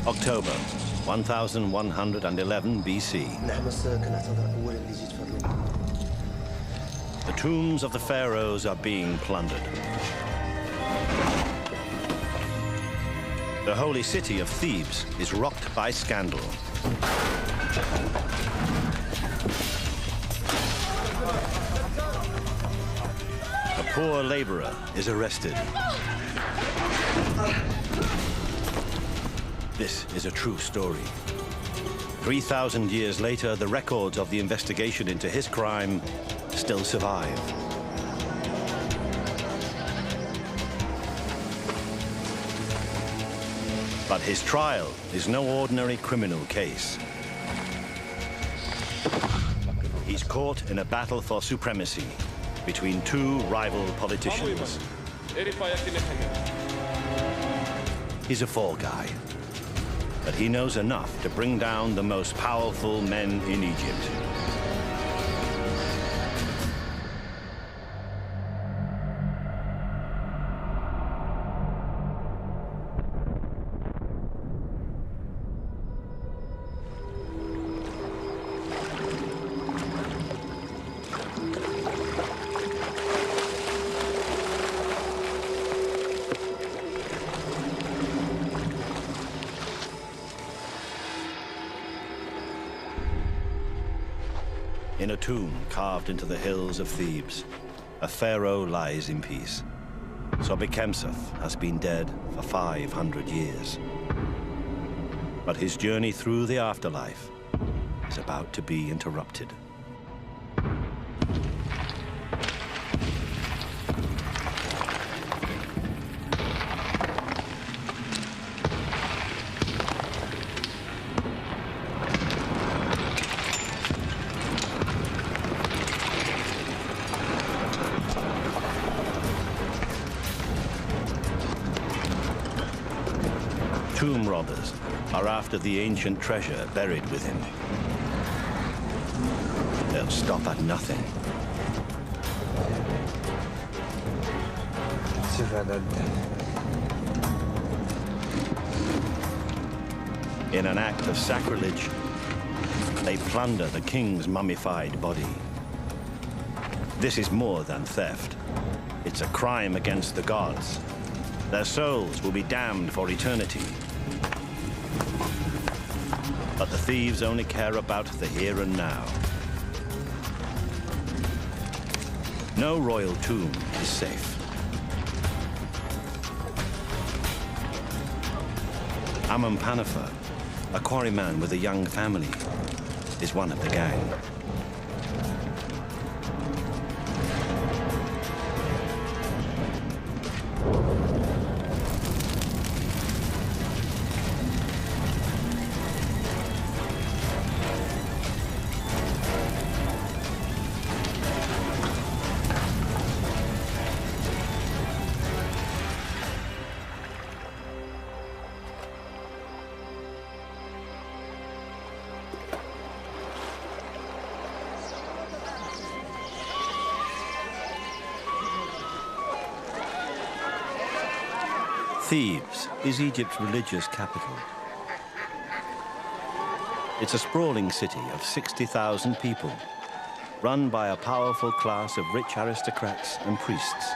October 1111 BC. The tombs of the pharaohs are being plundered. The holy city of Thebes is rocked by scandal. A poor laborer is arrested. This is a true story. 3,000 years later, the records of the investigation into his crime still survive. But his trial is no ordinary criminal case. He's caught in a battle for supremacy between two rival politicians. He's a fall guy, but he knows enough to bring down the most powerful men in Egypt. In a tomb carved into the hills of Thebes, a pharaoh lies in peace. Sobekemsaf has been dead for 500 years. But his journey through the afterlife is about to be interrupted. Tomb robbers are after the ancient treasure buried with him. They'll stop at nothing. In an act of sacrilege, they plunder the king's mummified body. This is more than theft. It's a crime against the gods. Their souls will be damned for eternity. But the thieves only care about the here and now. No royal tomb is safe. Amunpanapher, a quarryman with a young family, is one of the gang. Thebes is Egypt's religious capital. It's a sprawling city of 60,000 people, run by a powerful class of rich aristocrats and priests.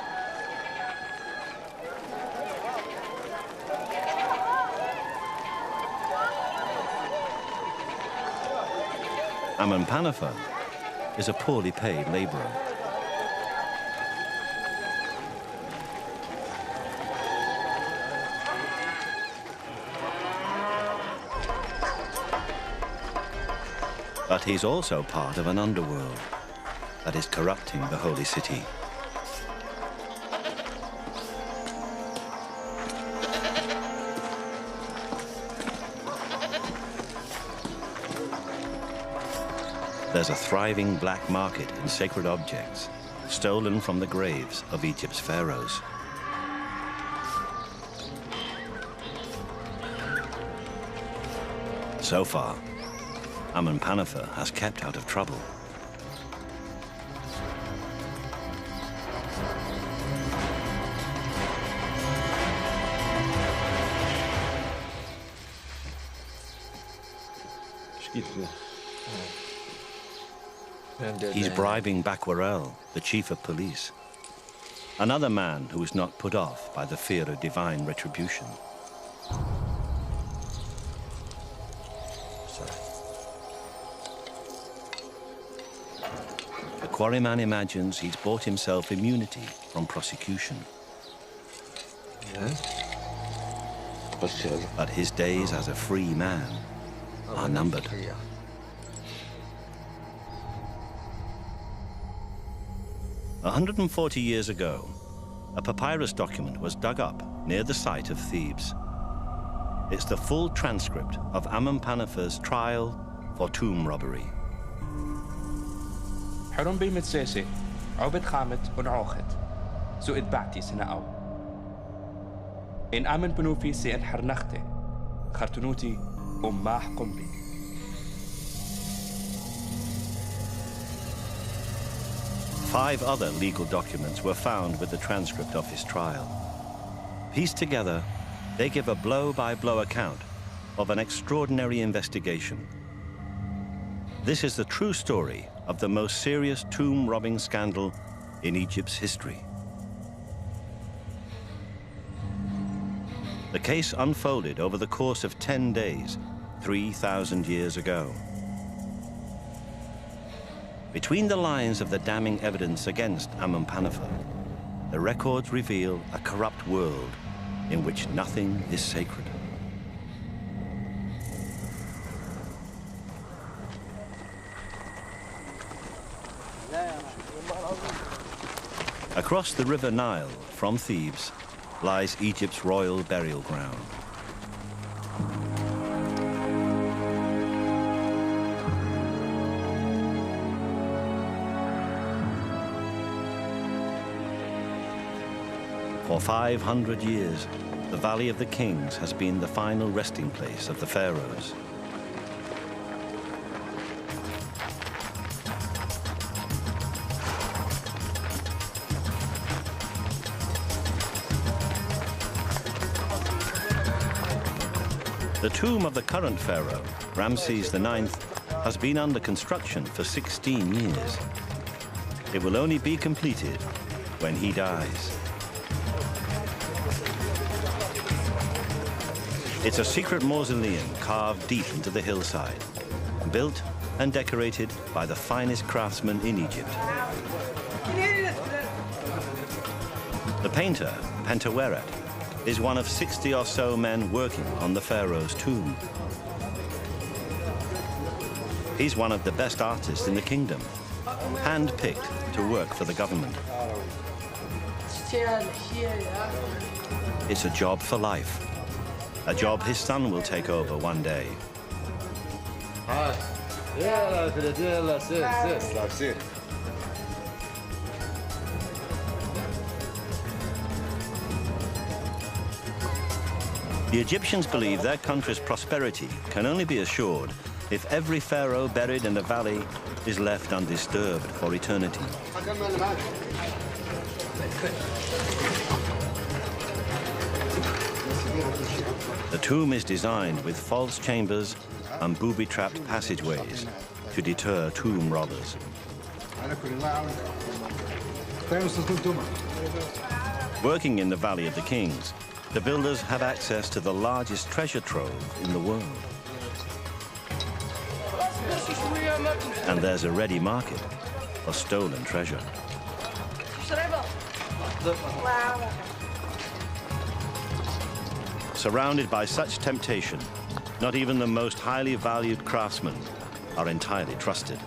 Amunpanapher is a poorly paid laborer. But he's also part of an underworld that is corrupting the holy city. There's a thriving black market in sacred objects stolen from the graves of Egypt's pharaohs. So far, Amunpanapher has kept out of trouble. He's bribing Bakwarel, the chief of police. Another man who is not put off by the fear of divine retribution. The quarryman imagines he's bought himself immunity from prosecution. But his days as a free man are numbered. 140 years ago, a papyrus document was dug up near the site of Thebes. It's the full transcript of Amenpanafer's trial for tomb robbery. حرم بمتساسي عبد خامت ونعوخت سو اتبعتي سنة أو إن آمن بنوفي سين حرنختي خرتنوتي أماح قمبي. Five other legal documents were found with the transcript of his trial. Pieced together, they give a blow-by-blow account of an extraordinary investigation. This is the true story of the most serious tomb robbing scandal in Egypt's history. The case unfolded over the course of 10 days, 3,000 years ago. Between the lines of the damning evidence against Amenpanafer, the records reveal a corrupt world in which nothing is sacred. Across the River Nile from Thebes lies Egypt's royal burial ground. For 500 years, the Valley of the Kings has been the final resting place of the pharaohs. The tomb of the current pharaoh, Ramses IX, has been under construction for 16 years. It will only be completed when he dies. It's a secret mausoleum carved deep into the hillside, built and decorated by the finest craftsmen in Egypt. The painter, Pentaweret, is one of 60 or so men working on the pharaoh's tomb. He's one of the best artists in the kingdom, hand-picked to work for the government. It's a job for life, a job his son will take over one day. The Egyptians believe their country's prosperity can only be assured if every pharaoh buried in the valley is left undisturbed for eternity. The tomb is designed with false chambers and booby-trapped passageways to deter tomb robbers. Working in the Valley of the Kings, the builders have access to the largest treasure trove in the world. And there's a ready market for stolen treasure. Surrounded by such temptation, not even the most highly valued craftsmen are entirely trusted.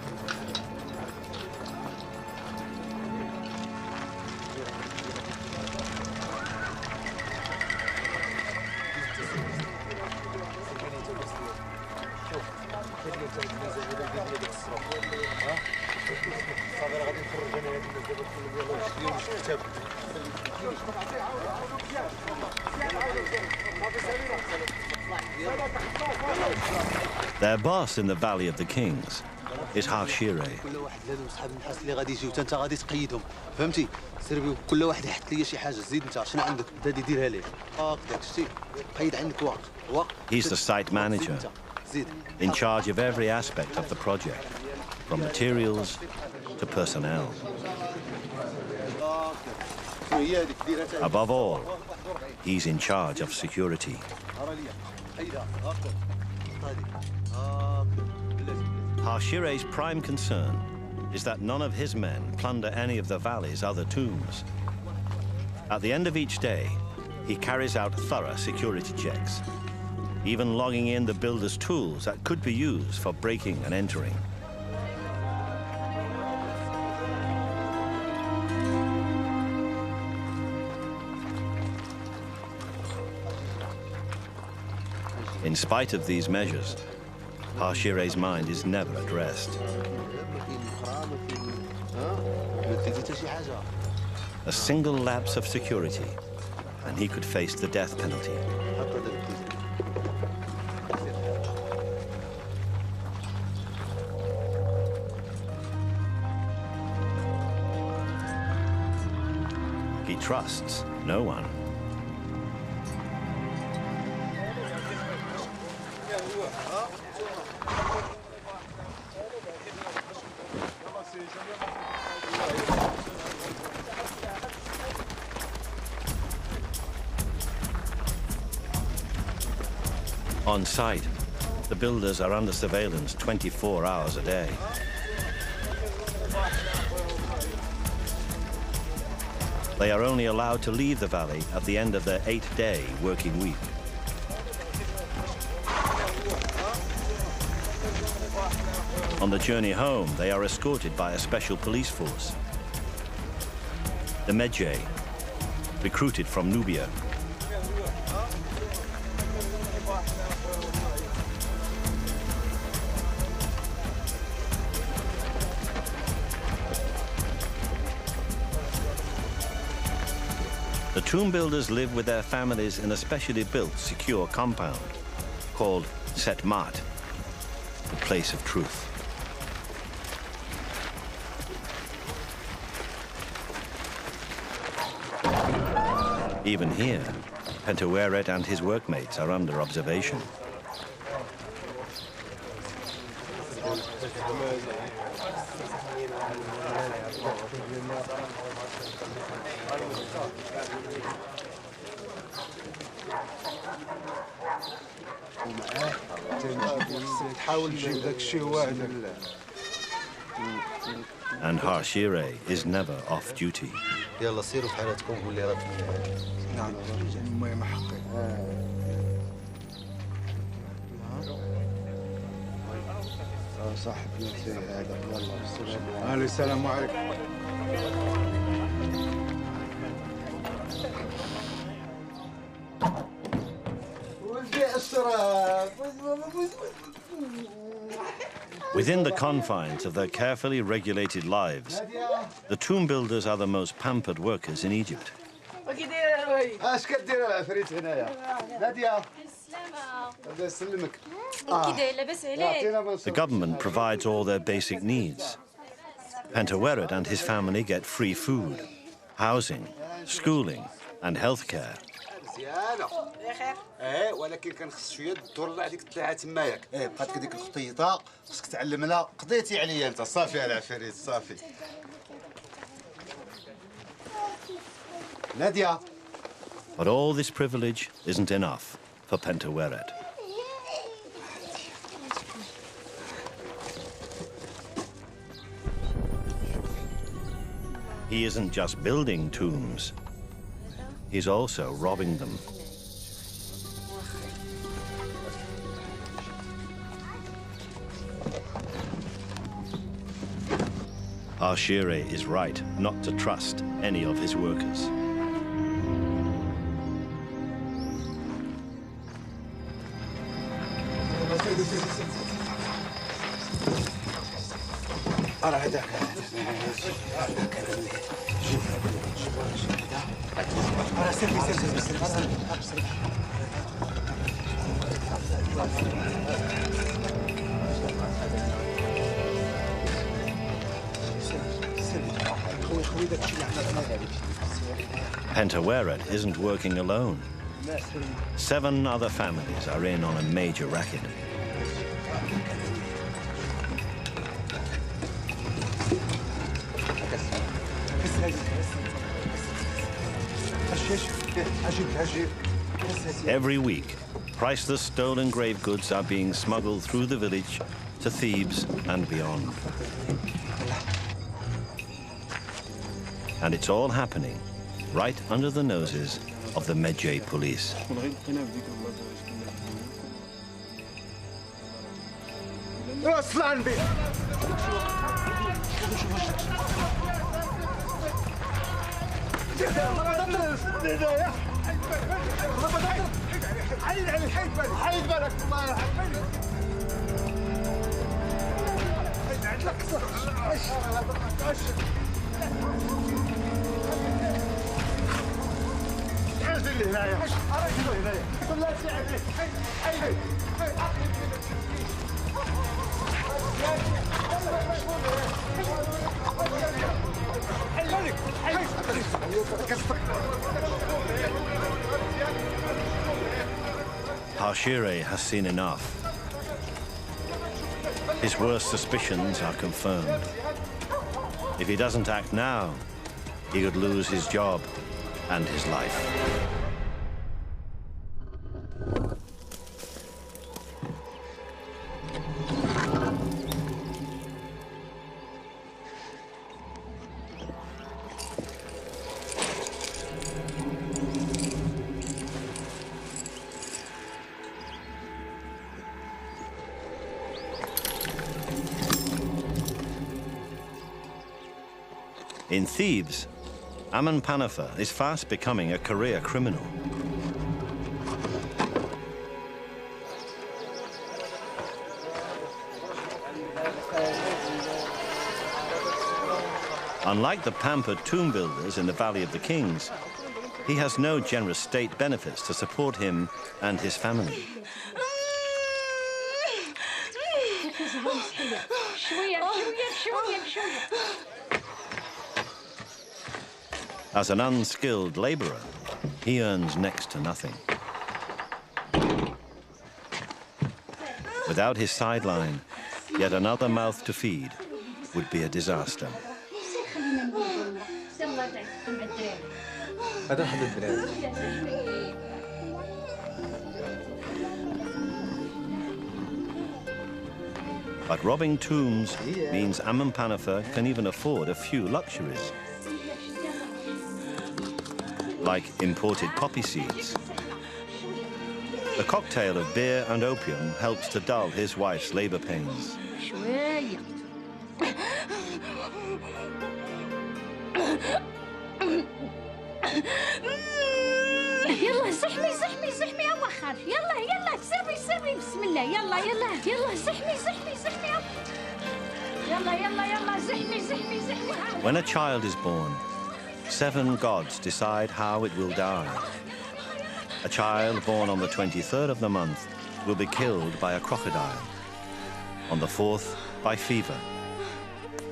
Their boss in the Valley of the Kings is Hashire. He's the site manager, in charge of every aspect of the project, from materials to personnel. Above all, he's in charge of security. Harshire's prime concern is that none of his men plunder any of the valley's other tombs. At the end of each day, he carries out thorough security checks, even logging in the builder's tools that could be used for breaking and entering. In spite of these measures, Harshire's mind is never at rest. A single lapse of security, and he could face the death penalty. He trusts no one. On site, the builders are under surveillance 24 hours a day. They are only allowed to leave the valley at the end of their 8-day working week. On the journey home, they are escorted by a special police force. The Medjay, recruited from Nubia. The tomb builders live with their families in a specially built, secure compound called Set Mat, the place of truth. Even here, Pentaweret and his workmates are under observation. And Harshire is never off duty. السلام عليكم. Within the confines of their carefully regulated lives, the tomb builders are the most pampered workers in Egypt. The government provides all their basic needs. Pentaweret and his family get free food, housing, schooling, and health care. ولكن كان خص شويه الدور عليك تلاعه تماياك بقات هذيك الخطيطه خصك تعلمنا قضيتي عليا انت صافي على عفاريت صافي ناديه. But all this privilege isn't enough for Pentaweret. He isn't just building tombs, he's also robbing them. Harshire is right not to trust any of his workers. Pentaweret isn't working alone. 7 other families are in on a major racket. Every week, priceless stolen grave goods are being smuggled through the village to Thebes and beyond. And it's all happening right under the noses of the Medjay police. Hashire has seen enough. His worst suspicions are confirmed. If he doesn't act now, he could lose his job and his life. In Thebes, Amenpanafer is fast becoming a career criminal. Unlike the pampered tomb builders in the Valley of the Kings, he has no generous state benefits to support him and his family. As an unskilled laborer, he earns next to nothing. Without his sideline, yet another mouth to feed would be a disaster. But robbing tombs means Amenpanafer can even afford a few luxuries, like imported poppy seeds. The cocktail of beer and opium helps to dull his wife's labor pains. يلا زحمي زحمي زحمي يا وخر يلا يلا سري سري بسم الله يلا يلا يلا زحمي زحمي زحمي يلا يلا يلا زحمي زحمي زحمي. When a child is born, 7 gods decide how it will die. A child born on the 23rd of the month will be killed by a crocodile, on the 4th by fever,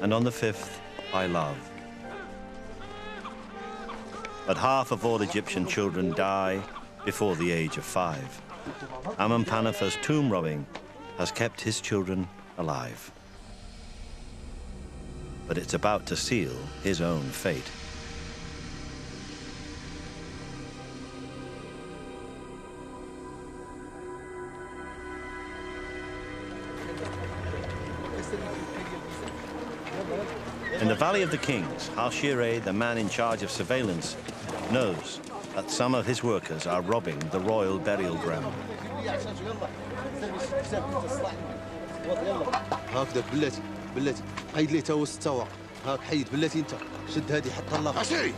and on the 5th by love. But half of all Egyptian children die before the age of 5. Amenpanafer's tomb robbing has kept his children alive. But it's about to seal his own fate. In the Valley of the Kings, Hashire, the man in charge of surveillance, knows that some of his workers are robbing the royal burial ground. هاكداك بلاتي بلاتي حيد لي تا هو الستاوى هاك حيد بلاتي انت شد هادي حتى الله عشري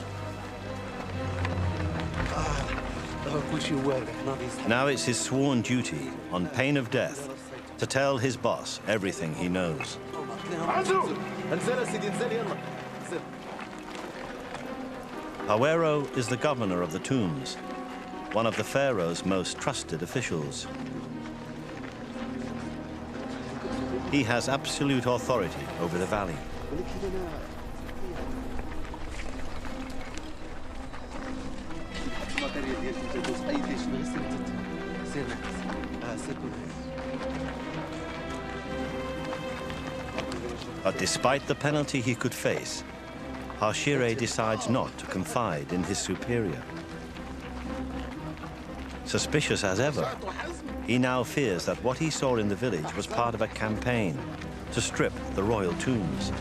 كلشي واقع ناقص. Now it's his sworn duty, on pain of death, to tell his boss everything he knows. Hawero is the governor of the tombs, one of the pharaoh's most trusted officials. He has absolute authority over the valley. But despite the penalty he could face, Hashire decides not to confide in his superior. Suspicious as ever, he now fears that what he saw in the village was part of a campaign to strip the royal tombs,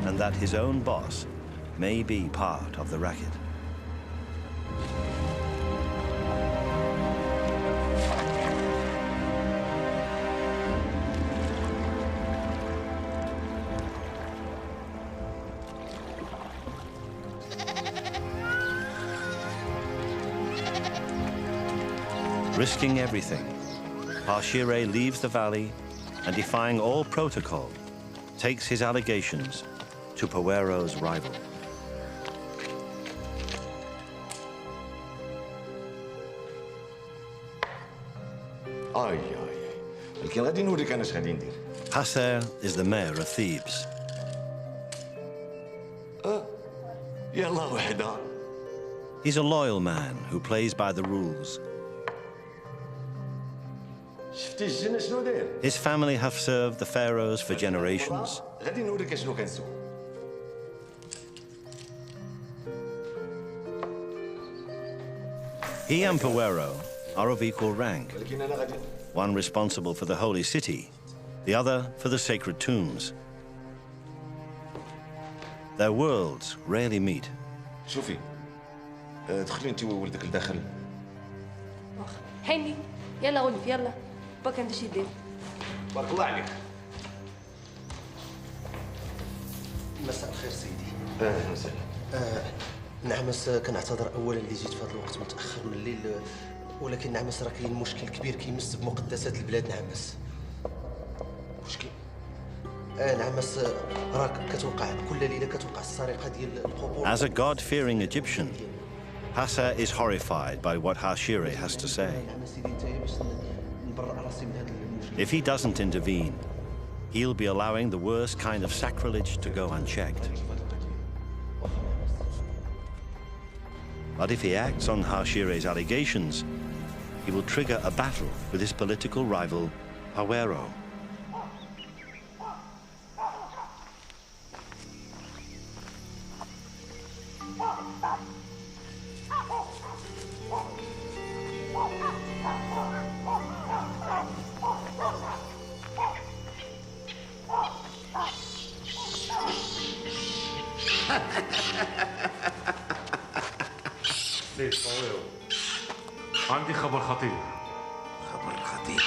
and that his own boss may be part of the racket. Risking everything, Hashire leaves the valley and, defying all protocol, takes his allegations to Powero's rival. Hasser is the mayor of Thebes. He's a loyal man who plays by the rules. His family have served the pharaohs for generations. He and Powero are of equal rank, one responsible for the holy city, the other for the sacred tombs. Their worlds rarely meet. شوفي دخلي انت وولدك لداخل. هاني يلا غنف يلا باك عندي شي دير. بارك الله عليك. مساء الخير سيدي. اهلا وسهلا. نعمس كنعتذر اولا اللي جيت في هذا الوقت متاخر من الليل، ولكن نعمس راه كاين مشكل كبير كيمس بمقدسات البلاد نعمس. مشكل؟ نعمس راك كتوقع كل ليله كتوقع السرقه ديال القبور. As a God-fearing Egyptian, Hasser is horrified by what Hashire has to say. If he doesn't intervene, he'll be allowing the worst kind of sacrilege to go unchecked. But if he acts on Hashire's allegations, he will trigger a battle with his political rival, Powero. ليش طويل؟ عندي خبر خطير. خبر خطير.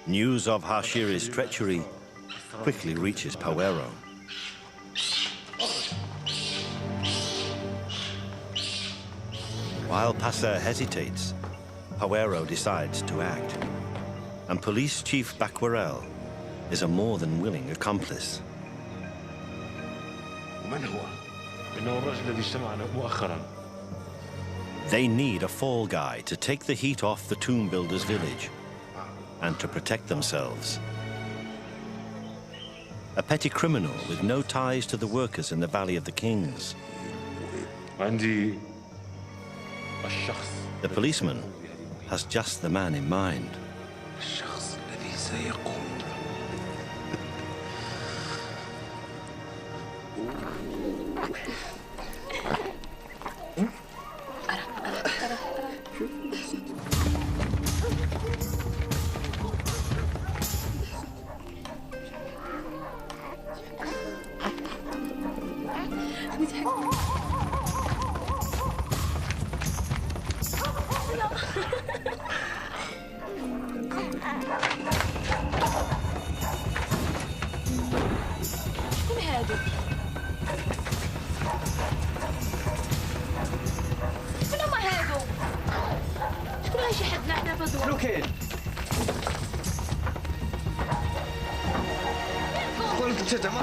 News of Hashire's treachery quickly reaches Powero. While Passer hesitates, Powero decides to act, and Police Chief Bakwarel is a more than willing accomplice. ومن هو؟ إنه الرجل الذي اجتمعنا مؤخرا. They need a fall guy to take the heat off the tomb builders' village and to protect themselves. A petty criminal with no ties to the workers in the Valley of the Kings. عندي الشخص. The policeman has just the man in mind. الشخص الذي سيقوم. شكون هادو؟ شكون هما هادو؟ شكون غيشي حدنا حنا في هادو؟ شنو كاين؟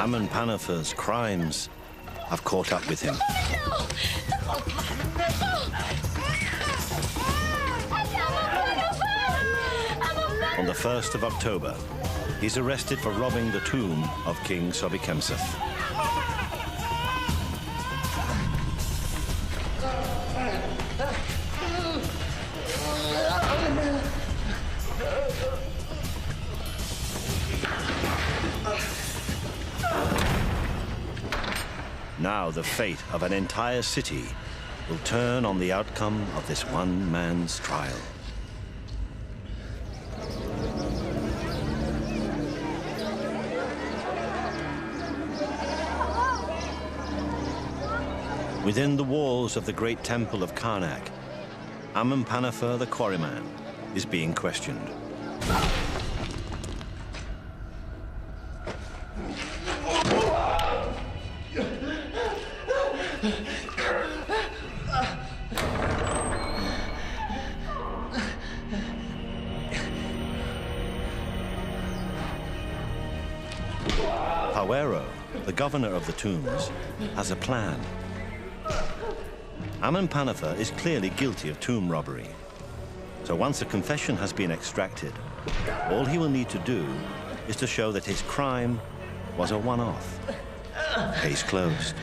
Amun Panafer's crimes have caught up with him. On the 1st of October, he's arrested for robbing the tomb of King Sobekemsaf. Now the fate of an entire city will turn on the outcome of this one man's trial. Within the walls of the great temple of Karnak, Amen-Panafer the quarryman is being questioned. Hawero, the governor of the tombs, has a plan. Amen-Panafer is clearly guilty of tomb robbery. So once a confession has been extracted, all he will need to do is to show that his crime was a one-off. Case closed.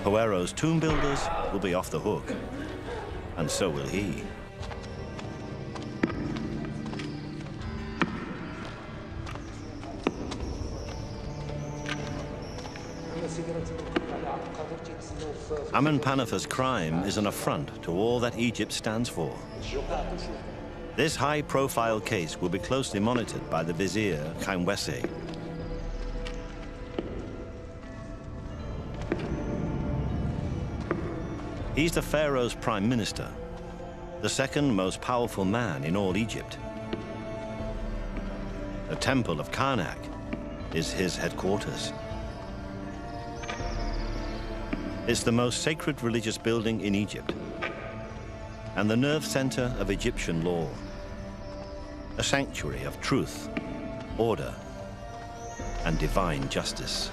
Hawero's tomb builders will be off the hook, and so will he. Amen-Panafer's crime is an affront to all that Egypt stands for. This high-profile case will be closely monitored by the vizier, Khaemwese. He's the pharaoh's prime minister, the second most powerful man in all Egypt. The Temple of Karnak is his headquarters. It's the most sacred religious building in Egypt and the nerve center of Egyptian law, a sanctuary of truth, order, and divine justice.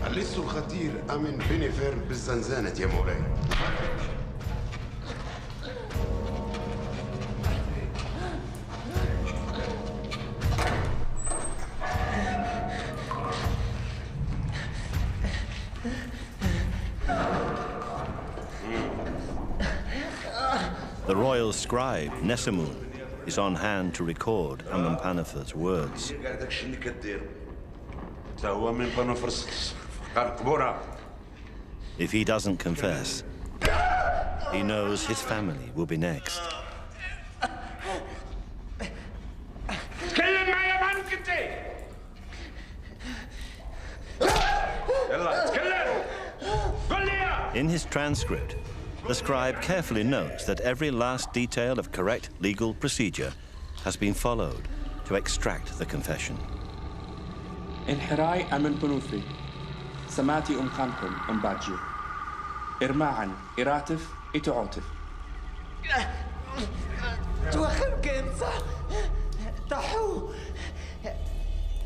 اللص الخطير أمن-Panafer بالزنزانة يا مولاي. The royal scribe, Nesemun, is on hand to record Amen-Panafer's words. If he doesn't confess, he knows his family will be next. In his transcript, the scribe carefully notes that every last detail of correct legal procedure has been followed to extract the confession. انحراي أمن بنوفي سماتي خانكم باجيو إرماعا إراتف إتعوتف توخم كنصة تحو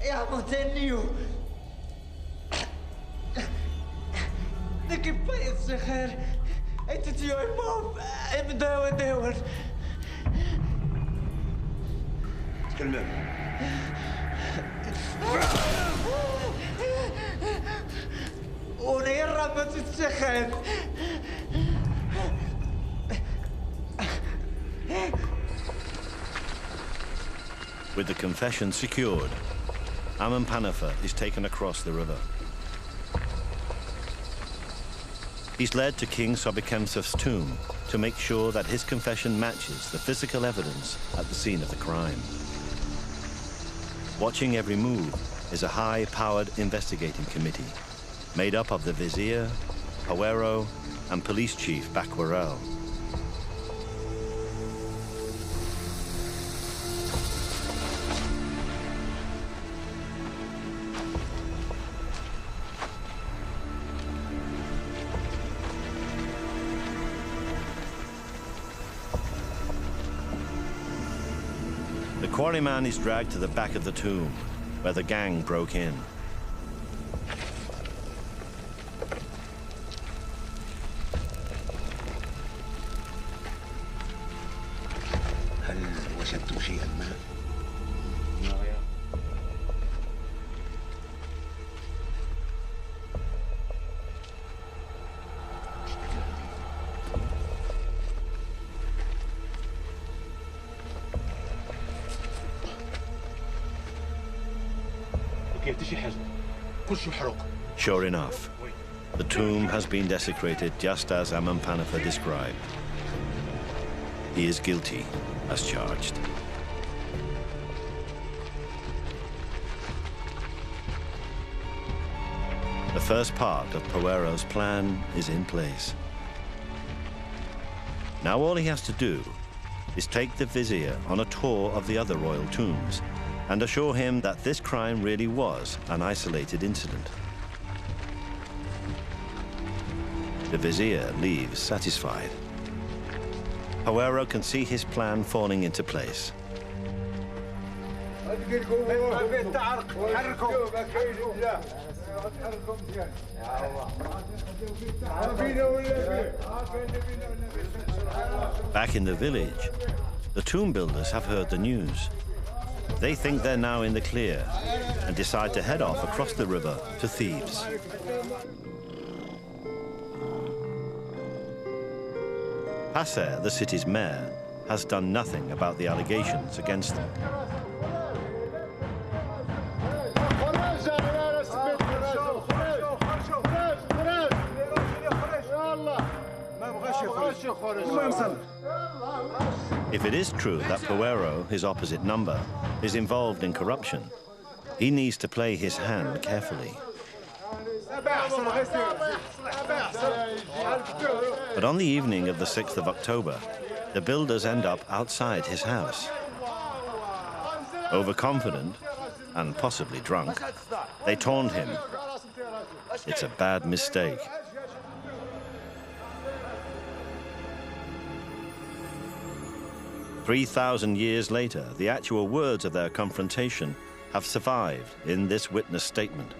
يا متنيو نكب بايس شخير اتتيو الموب امداو داور تكلم ونيرا ما تتشخن With the confession secured, Amen-Panafer is taken across the river. He's led to King Sobekemsaf's tomb to make sure that his confession matches the physical evidence at the scene of the crime. Watching every move is a high-powered investigating committee made up of the vizier, Hawero, and police chief Bakwarel. The quarryman is dragged to the back of the tomb, where the gang broke in. هل وجدتم شيئا ما؟ Sure enough, the tomb has been desecrated just as Amenpanafer described. He is guilty as charged. The first part of Poero's plan is in place. Now all he has to do is take the vizier on a tour of the other royal tombs and assure him that this crime really was an isolated incident. The vizier leaves satisfied. Poero can see his plan falling into place. Back in the village, the tomb builders have heard the news. They think they're now in the clear and decide to head off across the river to Thebes. Passer, the city's mayor, has done nothing about the allegations against them. If it is true that Poero, his opposite number, is involved in corruption, he needs to play his hand carefully. But on the evening of the 6th of October, the builders end up outside his house. Overconfident, and possibly drunk, they taunt him. It's a bad mistake. "3,000 years later, the actual words of their confrontation have survived in this witness statement.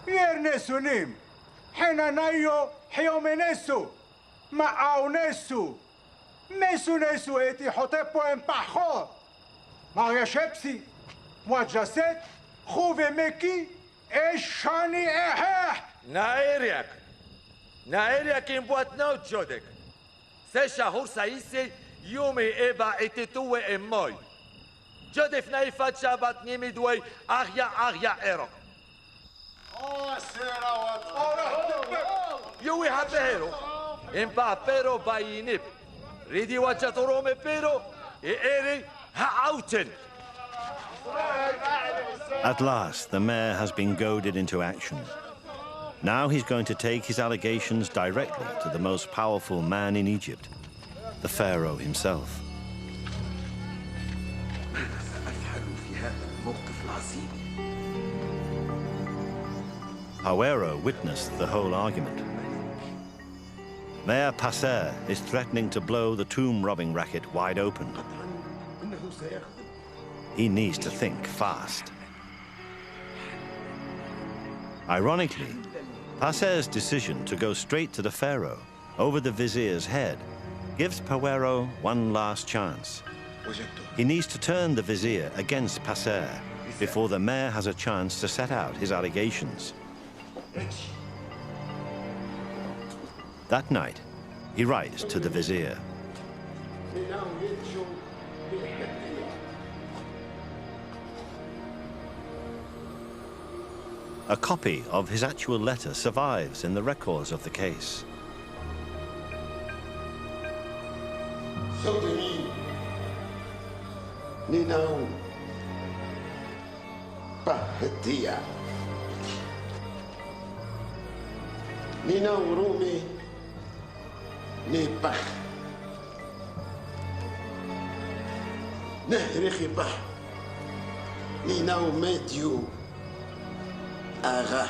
Yernesunim, Henanayo, Hiomenesu, Ma'aunesu, Mesunesu eti Hotepo en Pajo, Maria Shepsi, Wajaset, Meki, Eshani Ehe. Naeriak in what no Jodek. Sesha Hursaisi, Yumi Eba etitue en Moy. Jodef Naifat Shabat Nimidway, Arya Ero. Yui Hapero, in Papero Bayinip. Ridi Wachatorome Pero, Eri Ha'auten. At last, the mayor has been goaded into action. Now he's going to take his allegations directly to the most powerful man in Egypt, the pharaoh himself. Poero witnessed the whole argument. Mayor Passer is threatening to blow the tomb-robbing racket wide open. He needs to think fast. Ironically, Passer's decision to go straight to the pharaoh over the vizier's head gives Poero one last chance. He needs to turn the vizier against Passer before the mayor has a chance to set out his allegations. That night, he writes to the vizier. A copy of his actual letter survives in the records of the case. Rumi Nebach Nehrichi Bah Ninau Mediu Ara.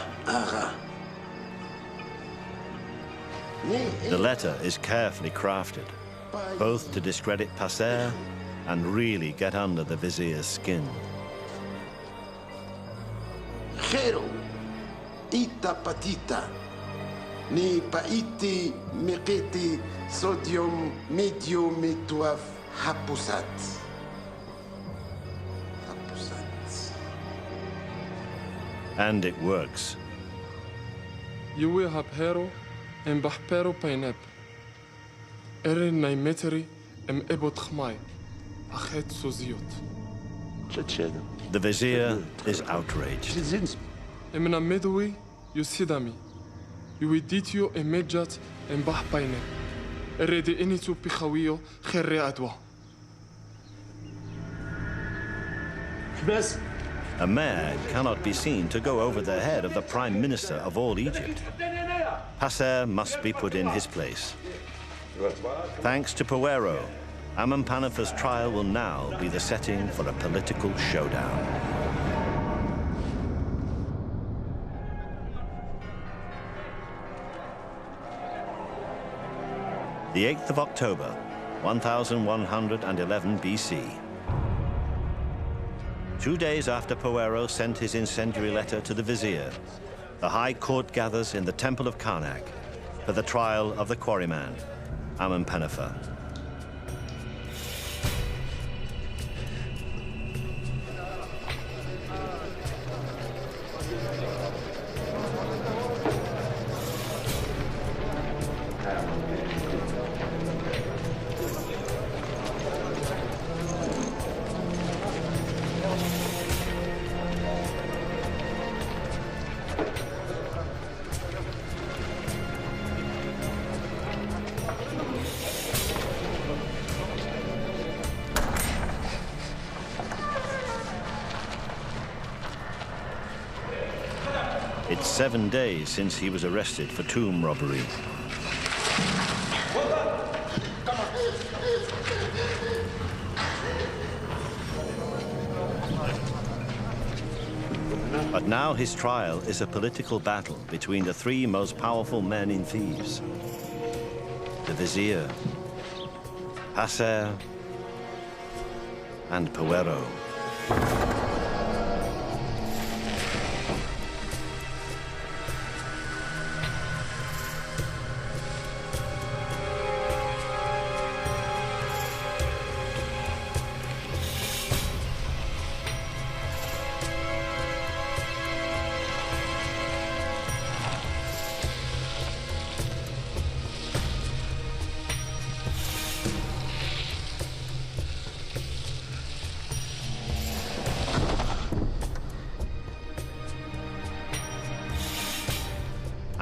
The letter is carefully crafted, both to discredit Passer and really get under the vizier's skin. Khero Ita Patita Ni Paiti Mekiti Sodium Medium Mituaf Hapusat. And it works. You will have hero, en bahpero painep. Erin naimeteri em ebot khmai. Achet soziot. The vizier is outraged. Emna medui yusidami. Yuiditio emejat em bahpaine. Erede initu pichawio kherre adwa. A mayor cannot be seen to go over the head of the Prime Minister of all Egypt. Passer must be put in his place. Thanks to Pewero, Amenpanafer's trial will now be the setting for a political showdown. The 8th of October, 1111 BC. 2 days after Pewero sent his incendiary letter to the vizier, the High Court gathers in the Temple of Karnak for the trial of the quarryman, Amenpanafer. It's 7 days since he was arrested for tomb robbery. But now his trial is a political battle between the 3 most powerful men in Thebes: the vizier, Passer, and Pewero.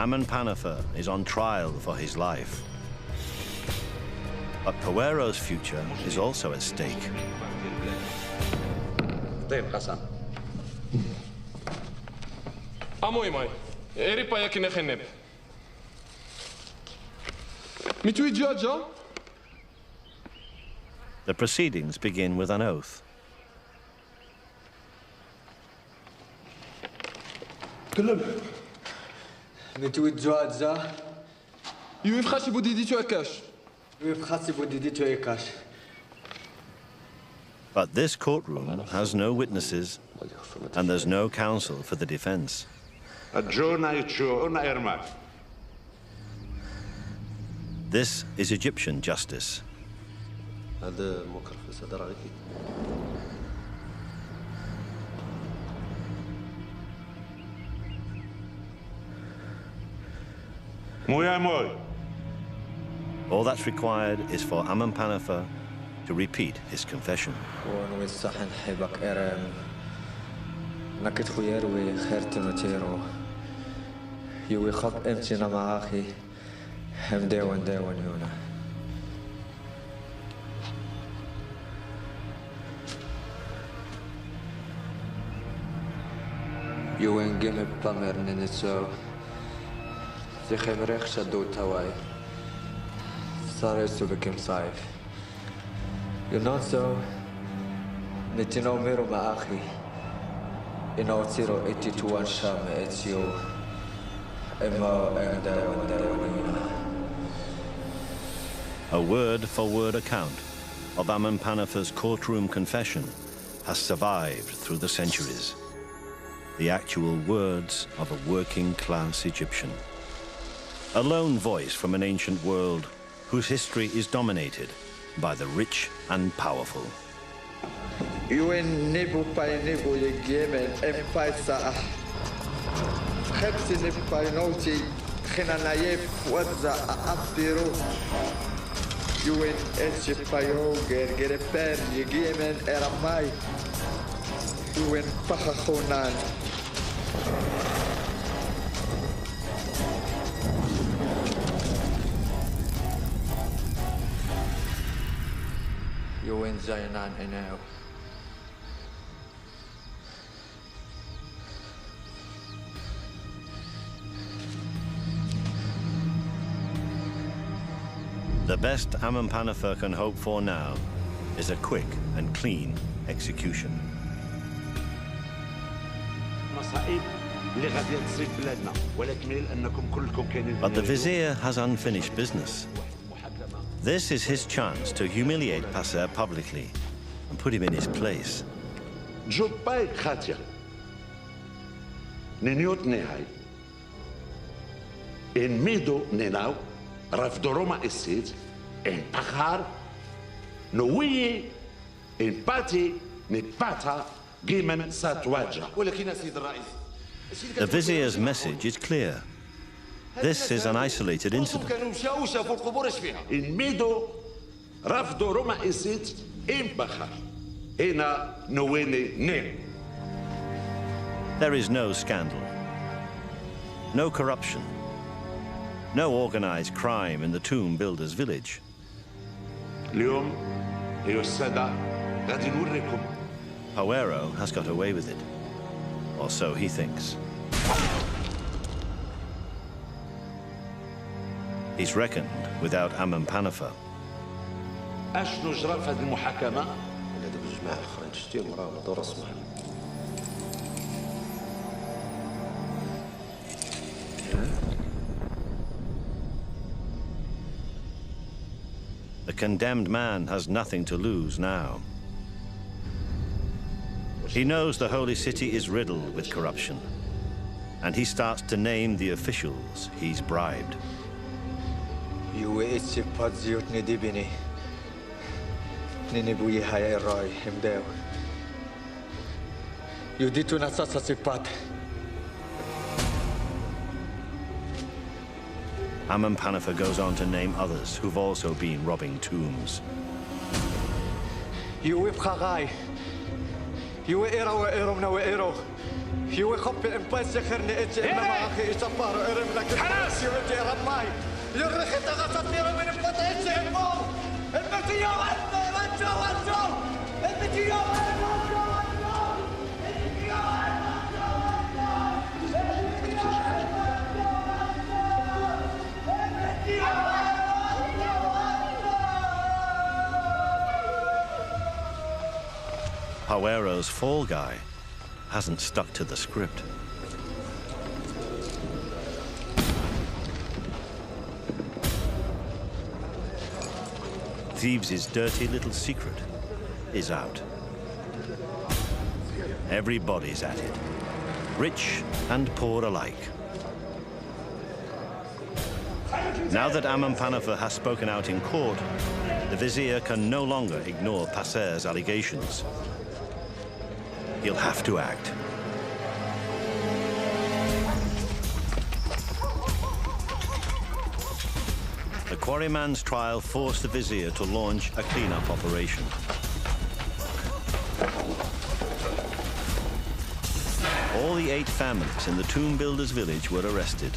Amenpanafer is on trial for his life. But Pewero's future is also at stake. Amoy mai. Eri pa yakin kheneb. Mitui jaja. The proceedings begin with an oath. But this courtroom has no witnesses, and there's no counsel for the defense. This is Egyptian justice. All that's required is for Amenpanafer to repeat his confession. خمرخ شدو تواي صارت بكم صايف ينونسو نتنو ميرو مع أخي إنو تيرو إتي توان شام إتيو إما أندا وندا. A word-for-word account of Amenpanafer's courtroom confession has survived through the centuries. The actual words of a working-class Egyptian. A lone voice from an ancient world whose history is dominated by the rich and powerful. UN Nebu by Nebu Yemen Empire Khepsi Nebu by Noti Khinanayef Wadza Abdiru. Yuen Echipayo, Gergereper, Yegimen, Eramai. Yuen Pachahonan. Yuen Zayanan Eneo. The best Amunpanafer can hope for now is a quick and clean execution. But the vizier has unfinished business. This is his chance to humiliate Passer publicly and put him in his place. In middle nenau, Ravdoroma isid, in Pachar, Noui, in Pati, Nipata, Gimen Satwaja. The vizier's message is clear. This is an isolated incident. In middle, Ravdoroma isid, in Pachar, Ena Noene Ne. There is no scandal, no corruption, no organized crime in the tomb builder's village. Hauero has got away with it, or so he thinks. He's reckoned without Amunpanafer. The condemned man has nothing to lose now. He knows the holy city is riddled with corruption, and he starts to name the officials he's bribed. Amunpanafer goes on to name others who've also been robbing tombs. Hauero's fall guy hasn't stuck to the script. Thebes' dirty little secret is out. Everybody's at it, rich and poor alike. Now that Amunpanafer has spoken out in court, the vizier can no longer ignore Passer's allegations. He'll have to act. The quarryman's trial forced the vizier to launch a cleanup operation. All the 8 families in the tomb builder's village were arrested.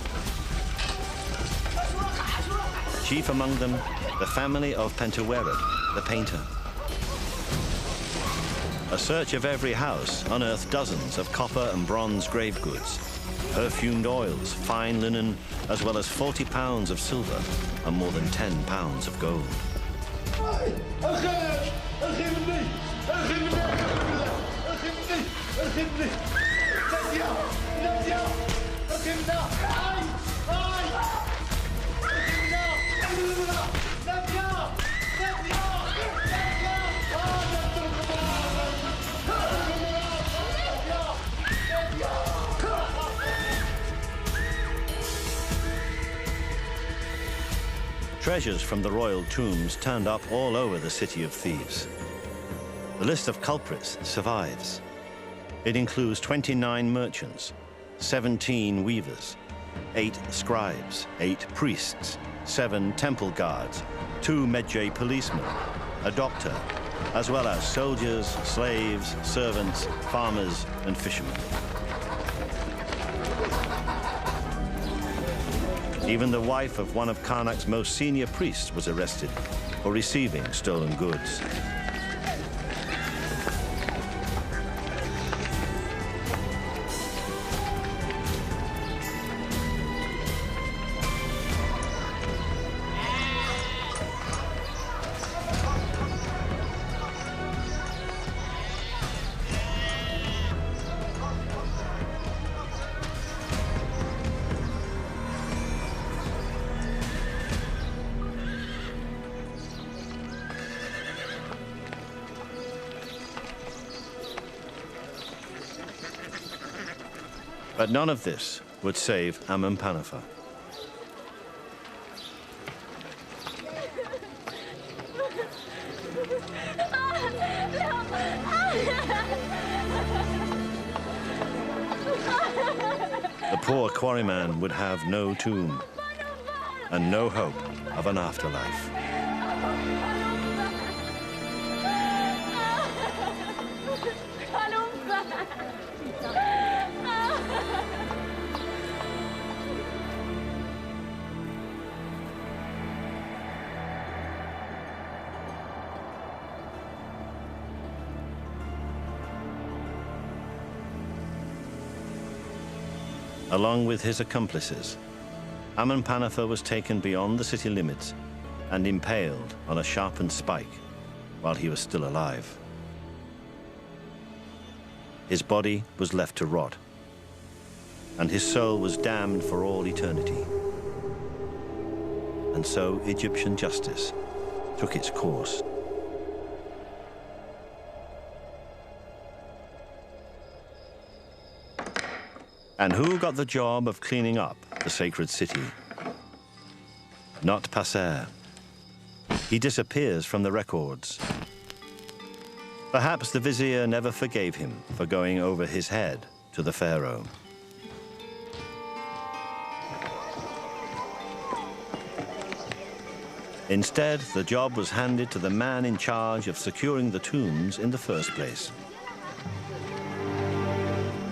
Chief among them, the family of Pentaweret, the painter. A search of every house unearthed dozens of copper and bronze grave goods, perfumed oils, fine linen, as well as 40 pounds of silver and more than 10 pounds of gold. Treasures from the royal tombs turned up all over the city of Thebes. The list of culprits survives. It includes 29 merchants, 17 weavers, 8 scribes, 8 priests, 7 temple guards, 2 Medjay policemen, a doctor, as well as soldiers, slaves, servants, farmers, and fishermen. Even the wife of one of Karnak's most senior priests was arrested for receiving stolen goods. But none of this would save Amen-Panafa. The poor quarryman would have no tomb and no hope of an afterlife. Along with his accomplices, Amen-Panafa was taken beyond the city limits and impaled on a sharpened spike while he was still alive. His body was left to rot, and his soul was damned for all eternity. And so Egyptian justice took its course. And who got the job of cleaning up the sacred city? Not Passer. He disappears from the records. Perhaps the vizier never forgave him for going over his head to the pharaoh. Instead, the job was handed to the man in charge of securing the tombs in the first place.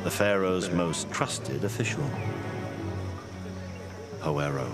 The pharaoh's most trusted official, Poero.